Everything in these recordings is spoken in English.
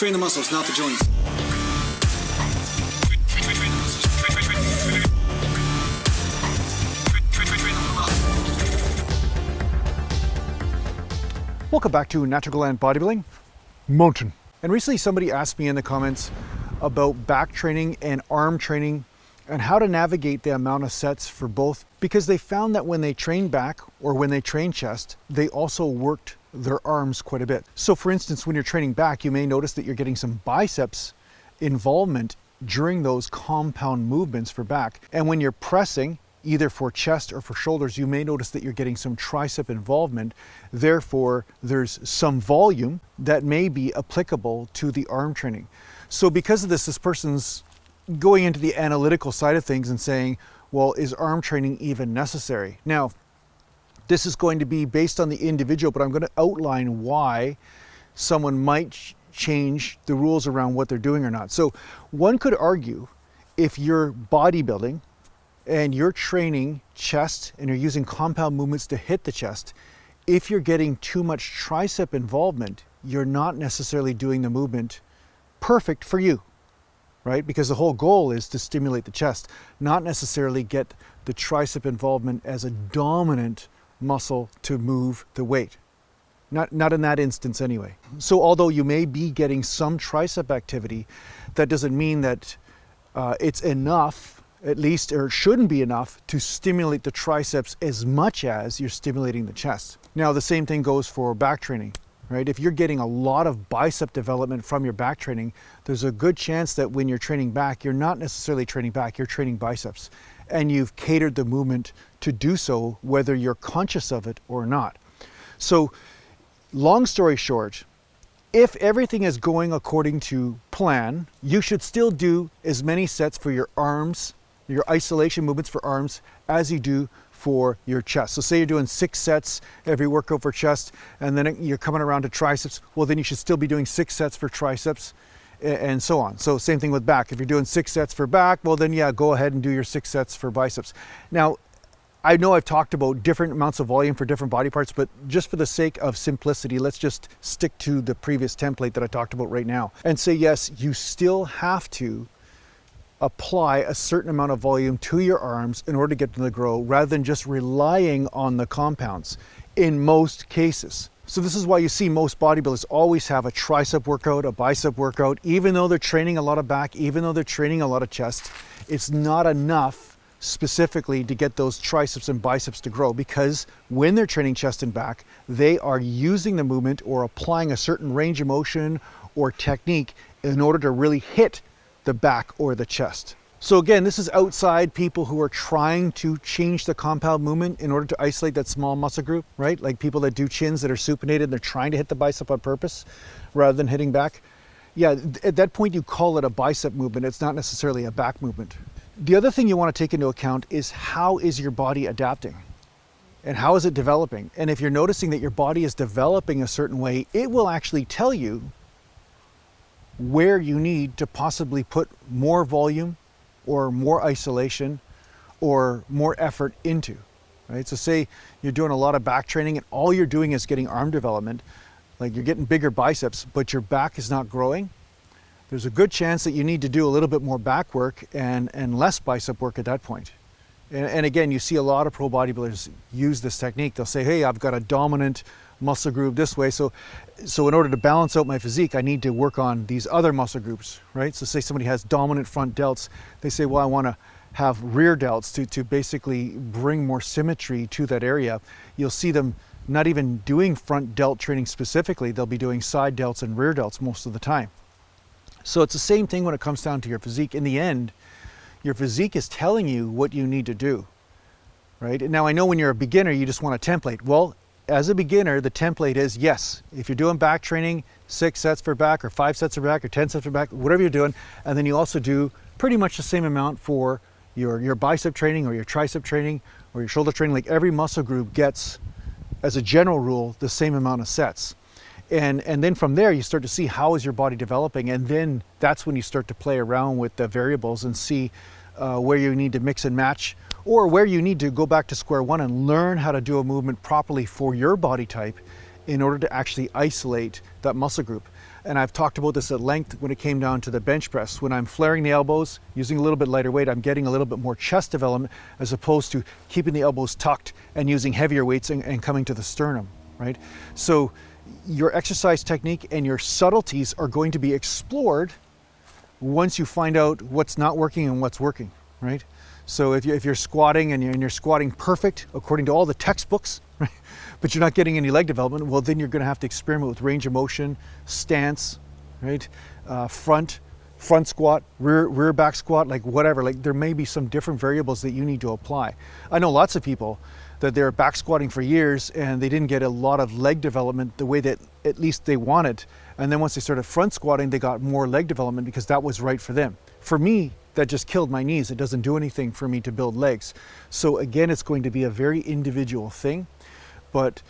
Train the muscles, not the joints. Welcome back to Natural Gland Bodybuilding Mountain. And recently somebody asked me in the comments about back training and arm training and how to navigate the amount of sets for both, because they found that when they train back or when they train chest, they also worked their arms quite a bit. So for instance, when you're training back, you may notice that you're getting some biceps involvement during those compound movements for back. And when you're pressing, either for chest or for shoulders, you may notice that you're getting some tricep involvement. Therefore, there's some volume that may be applicable to the arm training. So because of this person's going into the analytical side of things and saying, well, is arm training even necessary? Now, this is going to be based on the individual, but I'm going to outline why someone might change the rules around what they're doing or not. So one could argue, if you're bodybuilding and you're training chest and you're using compound movements to hit the chest, if you're getting too much tricep involvement, you're not necessarily doing the movement perfect for you, right? Because the whole goal is to stimulate the chest, not necessarily get the tricep involvement as a dominant muscle to move the weight. Not in that instance anyway. So although you may be getting some tricep activity, that doesn't mean that it's enough, at least, or it shouldn't be enough to stimulate the triceps as much as you're stimulating the chest. Now, the same thing goes for back training, right? If you're getting a lot of bicep development from your back training, there's a good chance that when you're training back, you're not necessarily training back, you're training biceps. And you've catered the movement to do so, whether you're conscious of it or not. So, long story short, if everything is going according to plan, you should still do as many sets for your arms, your isolation movements for arms, as you do for your chest. So say you're doing 6 sets every workout for chest, and then you're coming around to triceps, well then you should still be doing 6 sets for triceps, and so on. So same thing with back. If you're doing 6 sets for back, well then yeah, go ahead and do your 6 sets for biceps. Now, I know I've talked about different amounts of volume for different body parts, but just for the sake of simplicity, let's just stick to the previous template that I talked about right now and say, yes, you still have to apply a certain amount of volume to your arms in order to get them to grow, rather than just relying on the compounds in most cases. So this is why you see most bodybuilders always have a tricep workout, a bicep workout, even though they're training a lot of back, even though they're training a lot of chest, it's not enough specifically to get those triceps and biceps to grow, because when they're training chest and back, they are using the movement or applying a certain range of motion or technique in order to really hit the back or the chest. So again, this is outside people who are trying to change the compound movement in order to isolate that small muscle group, right? Like people that do chins that are supinated and they're trying to hit the bicep on purpose rather than hitting back. Yeah, at that point you call it a bicep movement. It's not necessarily a back movement. The other thing you want to take into account is, how is your body adapting? And how is it developing? And if you're noticing that your body is developing a certain way, it will actually tell you where you need to possibly put more volume or more isolation or more effort into, right? So say you're doing a lot of back training and all you're doing is getting arm development, like you're getting bigger biceps, but your back is not growing. There's a good chance that you need to do a little bit more back work and less bicep work at that point. And again, you see a lot of pro bodybuilders use this technique. They'll say, hey, I've got a dominant muscle group this way, so in order to balance out my physique, I need to work on these other muscle groups, right? So say somebody has dominant front delts, they say, well, I want to have rear delts to basically bring more symmetry to that area. You'll see them not even doing front delt training specifically, they'll be doing side delts and rear delts most of the time. So it's the same thing when it comes down to your physique. In the end, your physique is telling you what you need to do, right? Now, I know when you're a beginner, you just want a template. Well, as a beginner, the template is, yes, if you're doing back training, 6 sets for back or 5 sets for back or 10 sets for back, whatever you're doing, and then you also do pretty much the same amount for your bicep training or your tricep training or your shoulder training. Like every muscle group gets, as a general rule, the same amount of sets. And then from there, you start to see how is your body developing, and then that's when you start to play around with the variables and see where you need to mix and match, or where you need to go back to square one and learn how to do a movement properly for your body type in order to actually isolate that muscle group. And I've talked about this at length when it came down to the bench press. When I'm flaring the elbows, using a little bit lighter weight, I'm getting a little bit more chest development as opposed to keeping the elbows tucked and using heavier weights and coming to the sternum, right? So your exercise technique and your subtleties are going to be explored once you find out what's not working and what's working, right? So if you're squatting and you're squatting perfect according to all the textbooks, right, but you're not getting any leg development, well, then you're going to have to experiment with range of motion, stance, right? Front squat, rear back squat, like whatever. Like there may be some different variables that you need to apply. I know lots of people that they're back squatting for years and they didn't get a lot of leg development the way that at least they wanted. And then once they started front squatting, they got more leg development because that was right for them. For me, that just killed my knees. It doesn't do anything for me to build legs. So again, it's going to be a very individual thing, but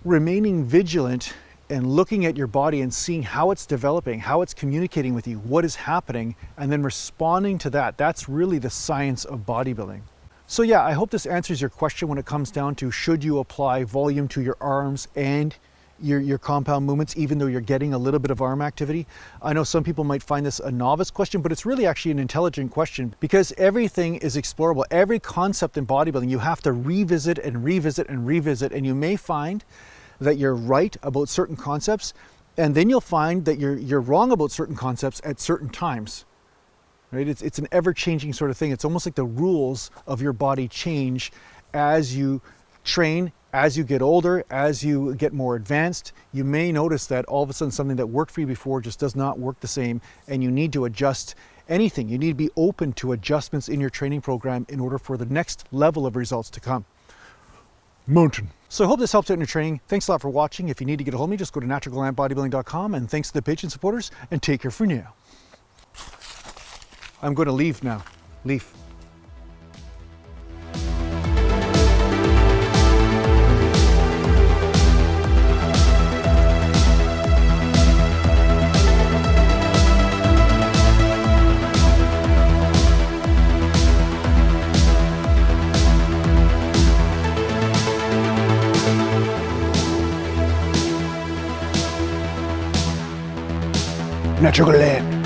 remaining vigilant and looking at your body and seeing how it's developing, how it's communicating with you, what is happening, and then responding to that. That's really the science of bodybuilding. So yeah, I hope this answers your question when it comes down to should you apply volume to your arms and your compound movements, even though you're getting a little bit of arm activity. I know some people might find this a novice question, but it's really actually an intelligent question because everything is explorable. Every concept in bodybuilding, you have to revisit and revisit and revisit, and you may find that you're right about certain concepts, and then you'll find that you're wrong about certain concepts at certain times. Right? It's an ever-changing sort of thing. It's almost like the rules of your body change as you train, as you get older, as you get more advanced. You may notice that all of a sudden something that worked for you before just does not work the same, and you need to adjust anything. You need to be open to adjustments in your training program in order for the next level of results to come. Mountain. So I hope this helps out in your training. Thanks a lot for watching. If you need to get a hold of me, just go to naturalantbodybuilding.com, and thanks to the Patreon supporters, and take care for now. I'm going to leave now. Leave. Natural land.